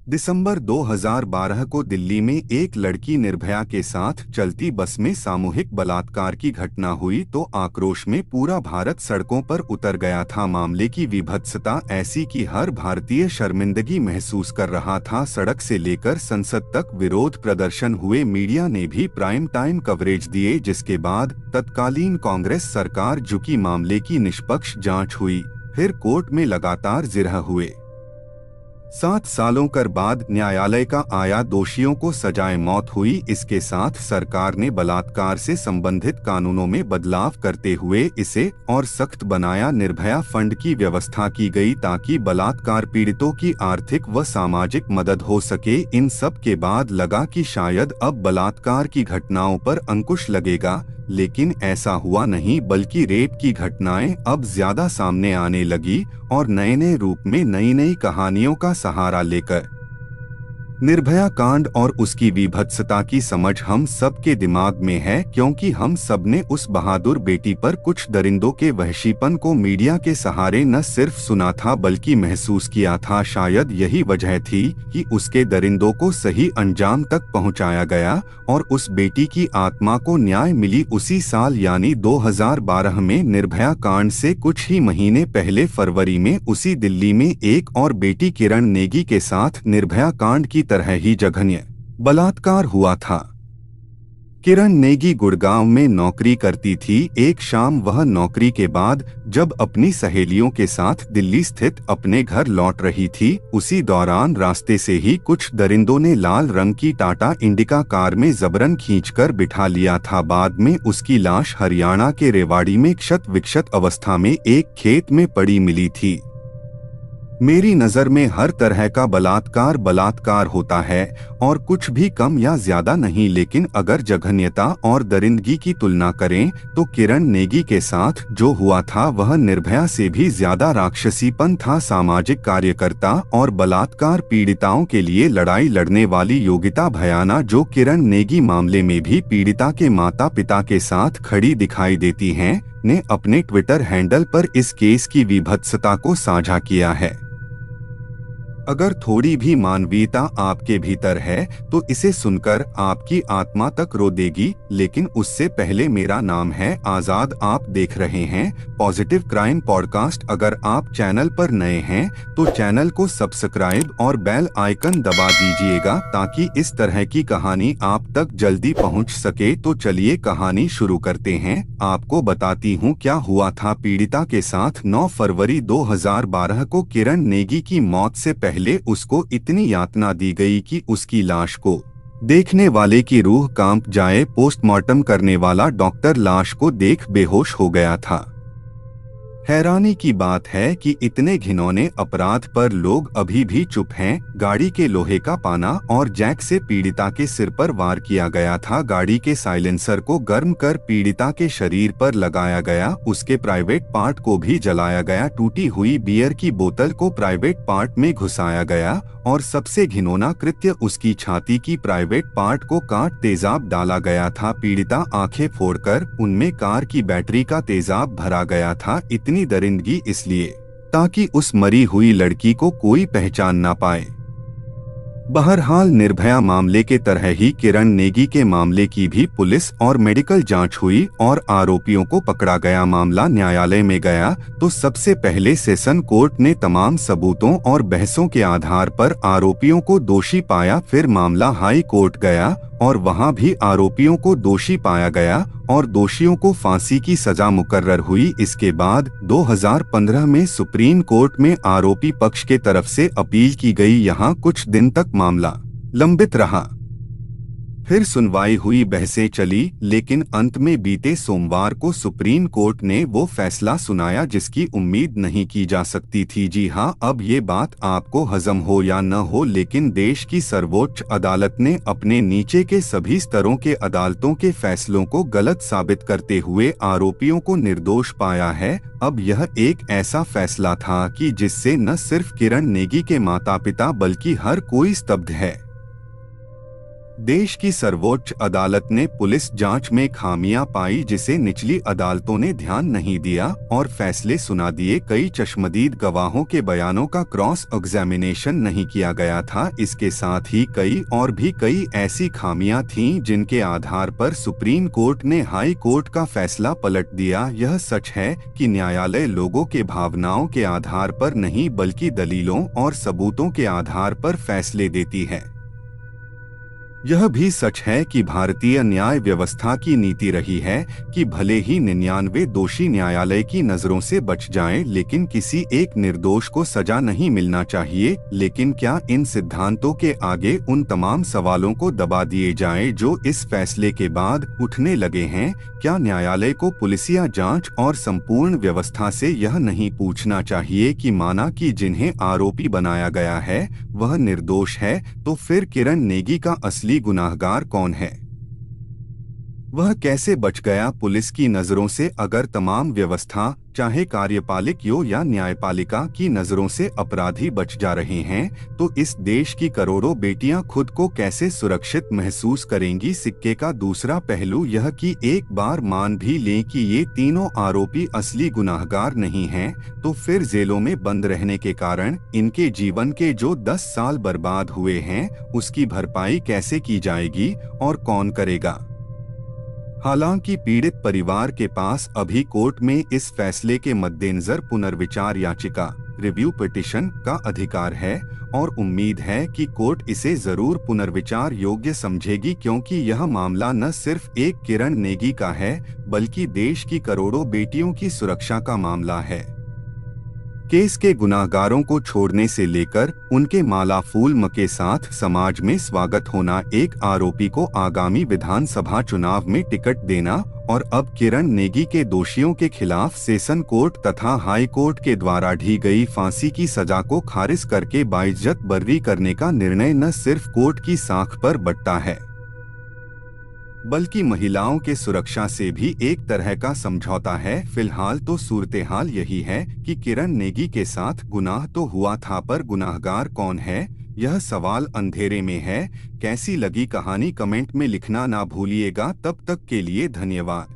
दिसंबर 2012 को दिल्ली में एक लड़की निर्भया के साथ चलती बस में सामूहिक बलात्कार की घटना हुई तो आक्रोश में पूरा भारत सड़कों पर उतर गया था। मामले की विभत्सता ऐसी कि हर भारतीय शर्मिंदगी महसूस कर रहा था। सड़क से लेकर संसद तक विरोध प्रदर्शन हुए, मीडिया ने भी प्राइम टाइम कवरेज दिए, जिसके बाद तत्कालीन कांग्रेस सरकार झुकी। मामले की निष्पक्ष जांच हुई, फिर कोर्ट में लगातार जिरह हुए। 7 सालों कर बाद न्यायालय का आया, दोषियों को सजाए मौत हुई। इसके साथ सरकार ने बलात्कार से संबंधित कानूनों में बदलाव करते हुए इसे और सख्त बनाया। निर्भया फंड की व्यवस्था की गई ताकि बलात्कार पीड़ितों की आर्थिक व सामाजिक मदद हो सके। इन सब के बाद लगा कि शायद अब बलात्कार की घटनाओं पर अंकुश लगेगा, लेकिन ऐसा हुआ नहीं, बल्कि रेप की घटनाएं अब ज्यादा सामने आने लगी और नए नए रूप में नई नई कहानियों का सहारा लेकर। निर्भया कांड और उसकी विभत्सता की समझ हम सबके दिमाग में है, क्योंकि हम सबने उस बहादुर बेटी पर कुछ दरिंदों के वहशीपन को मीडिया के सहारे न सिर्फ सुना था बल्कि महसूस किया था। शायद यही वजह थी कि उसके दरिंदों को सही अंजाम तक पहुंचाया गया और उस बेटी की आत्मा को न्याय मिली। उसी साल यानी 2012 में निर्भया कांड से कुछ ही महीने पहले फरवरी में उसी दिल्ली में एक और बेटी किरण नेगी के साथ निर्भया कांड की तरह ही जघन्य बलात्कार हुआ था। किरण नेगी गुड़गांव में नौकरी करती थी। एक शाम वह नौकरी के बाद जब अपनी सहेलियों के साथ दिल्ली स्थित अपने घर लौट रही थी, उसी दौरान रास्ते से ही कुछ दरिंदों ने लाल रंग की टाटा इंडिका कार में जबरन खींचकर बिठा लिया था। बाद में उसकी लाश हरियाणा के रेवाड़ी में क्षत विक्षत अवस्था में एक खेत में पड़ी मिली थी। मेरी नज़र में हर तरह का बलात्कार बलात्कार होता है और कुछ भी कम या ज्यादा नहीं, लेकिन अगर जघन्यता और दरिंदगी की तुलना करें तो किरण नेगी के साथ जो हुआ था वह निर्भया से भी ज्यादा राक्षसीपन था। सामाजिक कार्यकर्ता और बलात्कार पीड़िताओं के लिए लड़ाई लड़ने वाली योगिता भयाना, जो किरण नेगी मामले में भी पीड़िता के माता पिता के साथ खड़ी दिखाई देती हैं, ने अपने ट्विटर हैंडल पर इस केस की विभत्सता को साझा किया है। अगर थोड़ी भी मानवीयता आपके भीतर है तो इसे सुनकर आपकी आत्मा तक रो देगी। लेकिन उससे पहले, मेरा नाम है आजाद, आप देख रहे हैं पॉजिटिव क्राइम पॉडकास्ट। अगर आप चैनल पर नए हैं तो चैनल को सब्सक्राइब और बेल आइकन दबा दीजिएगा ताकि इस तरह की कहानी आप तक जल्दी पहुंच सके। तो चलिए कहानी शुरू करते हैं। आपको बताती हूं क्या हुआ था पीड़िता के साथ। 9 फरवरी 2012 को किरण नेगी की मौत से पहले उसको इतनी यातना दी गई कि उसकी लाश को देखने वाले की रूह कांप जाए। पोस्टमार्टम करने वाला डॉक्टर लाश को देख बेहोश हो गया था। हैरानी की बात है कि इतने घिनौने अपराध पर लोग अभी भी चुप हैं। गाड़ी के लोहे का पाना और जैक से पीड़िता के सिर पर वार किया गया था। गाड़ी के साइलेंसर को गर्म कर पीड़िता के शरीर पर लगाया गया। उसके प्राइवेट पार्ट को भी जलाया गया। टूटी हुई बियर की बोतल को प्राइवेट पार्ट में घुसाया गया और सबसे घिनौना कृत्य, उसकी छाती की प्राइवेट पार्ट को काट तेजाब डाला गया था। पीड़िता आंखें फोड़कर उनमें कार की बैटरी का तेजाब भरा गया था। इतनी दरिंदगी इसलिए ताकि उस मरी हुई लड़की को कोई पहचान ना पाए। बहरहाल निर्भया मामले के तरह ही किरण नेगी के मामले की भी पुलिस और मेडिकल जांच हुई और आरोपियों को पकड़ा गया। मामला न्यायालय में गया तो सबसे पहले सेशन कोर्ट ने तमाम सबूतों और बहसों के आधार पर आरोपियों को दोषी पाया। फिर मामला हाई कोर्ट गया और वहां भी आरोपियों को दोषी पाया गया और दोषियों को फांसी की सजा मुकर्रर हुई। इसके बाद 2015 में सुप्रीम कोर्ट में आरोपी पक्ष के तरफ से अपील की गई। यहाँ कुछ दिन तक मामला लंबित रहा, फिर सुनवाई हुई, बहसें चली, लेकिन अंत में बीते सोमवार को सुप्रीम कोर्ट ने वो फैसला सुनाया जिसकी उम्मीद नहीं की जा सकती थी। जी हाँ, अब ये बात आपको हजम हो या न हो, लेकिन देश की सर्वोच्च अदालत ने अपने नीचे के सभी स्तरों के अदालतों के फैसलों को गलत साबित करते हुए आरोपियों को निर्दोष पाया है। अब यह एक ऐसा फैसला था कि जिससे न सिर्फ किरण नेगी के माता पिता बल्कि हर कोई स्तब्ध है। देश की सर्वोच्च अदालत ने पुलिस जांच में खामियां पाई जिसे निचली अदालतों ने ध्यान नहीं दिया और फैसले सुना दिए। कई चश्मदीद गवाहों के बयानों का क्रॉस एग्जामिनेशन नहीं किया गया था। इसके साथ ही कई ऐसी खामियां थीं जिनके आधार पर सुप्रीम कोर्ट ने हाई कोर्ट का फैसला पलट दिया। यह सच है कि न्यायालय लोगों के भावनाओं के आधार पर नहीं बल्कि दलीलों और सबूतों के आधार पर फैसले देती है। यह भी सच है कि भारतीय न्याय व्यवस्था की नीति रही है कि भले ही 99 दोषी न्यायालय की नजरों से बच जाएं, लेकिन किसी एक निर्दोष को सजा नहीं मिलना चाहिए। लेकिन क्या इन सिद्धांतों के आगे उन तमाम सवालों को दबा दिए जाएं जो इस फैसले के बाद उठने लगे हैं? क्या न्यायालय को पुलिसिया जांच और संपूर्ण व्यवस्था से यह नहीं पूछना चाहिए कि माना कि जिन्हें आरोपी बनाया गया है वह निर्दोष है, तो फिर किरण नेगी का असली गुनाहगार कौन है? वह कैसे बच गया पुलिस की नजरों से? अगर तमाम व्यवस्था, चाहे कार्यपालिक हो या न्यायपालिका, की नजरों से अपराधी बच जा रहे हैं, तो इस देश की करोड़ों बेटियां खुद को कैसे सुरक्षित महसूस करेंगी? सिक्के का दूसरा पहलू यह कि एक बार मान भी लें कि ये तीनों आरोपी असली गुनाहगार नहीं हैं, तो फिर जेलों में बंद रहने के कारण इनके जीवन के जो 10 साल बर्बाद हुए हैं उसकी भरपाई कैसे की जाएगी और कौन करेगा? हालांकि पीड़ित परिवार के पास अभी कोर्ट में इस फैसले के मद्देनजर पुनर्विचार याचिका, रिव्यू पिटीशन का अधिकार है और उम्मीद है कि कोर्ट इसे जरूर पुनर्विचार योग्य समझेगी, क्योंकि यह मामला न सिर्फ एक किरण नेगी का है बल्कि देश की करोड़ों बेटियों की सुरक्षा का मामला है। केस के गुनाहगारों को छोड़ने से लेकर उनके माला फूल के साथ समाज में स्वागत होना, एक आरोपी को आगामी विधानसभा चुनाव में टिकट देना और अब किरण नेगी के दोषियों के खिलाफ सेशन कोर्ट तथा हाई कोर्ट के द्वारा दी गई फांसी की सजा को खारिज करके बाइज्जत बरी करने का निर्णय न सिर्फ कोर्ट की साख पर बंटता है बल्कि महिलाओं के सुरक्षा से भी एक तरह का समझौता है। फिलहाल तो सूरतेहाल यही है कि किरण नेगी के साथ गुनाह तो हुआ था, पर गुनाहगार कौन है, यह सवाल अंधेरे में है। कैसी लगी कहानी कमेंट में लिखना ना भूलिएगा। तब तक के लिए धन्यवाद।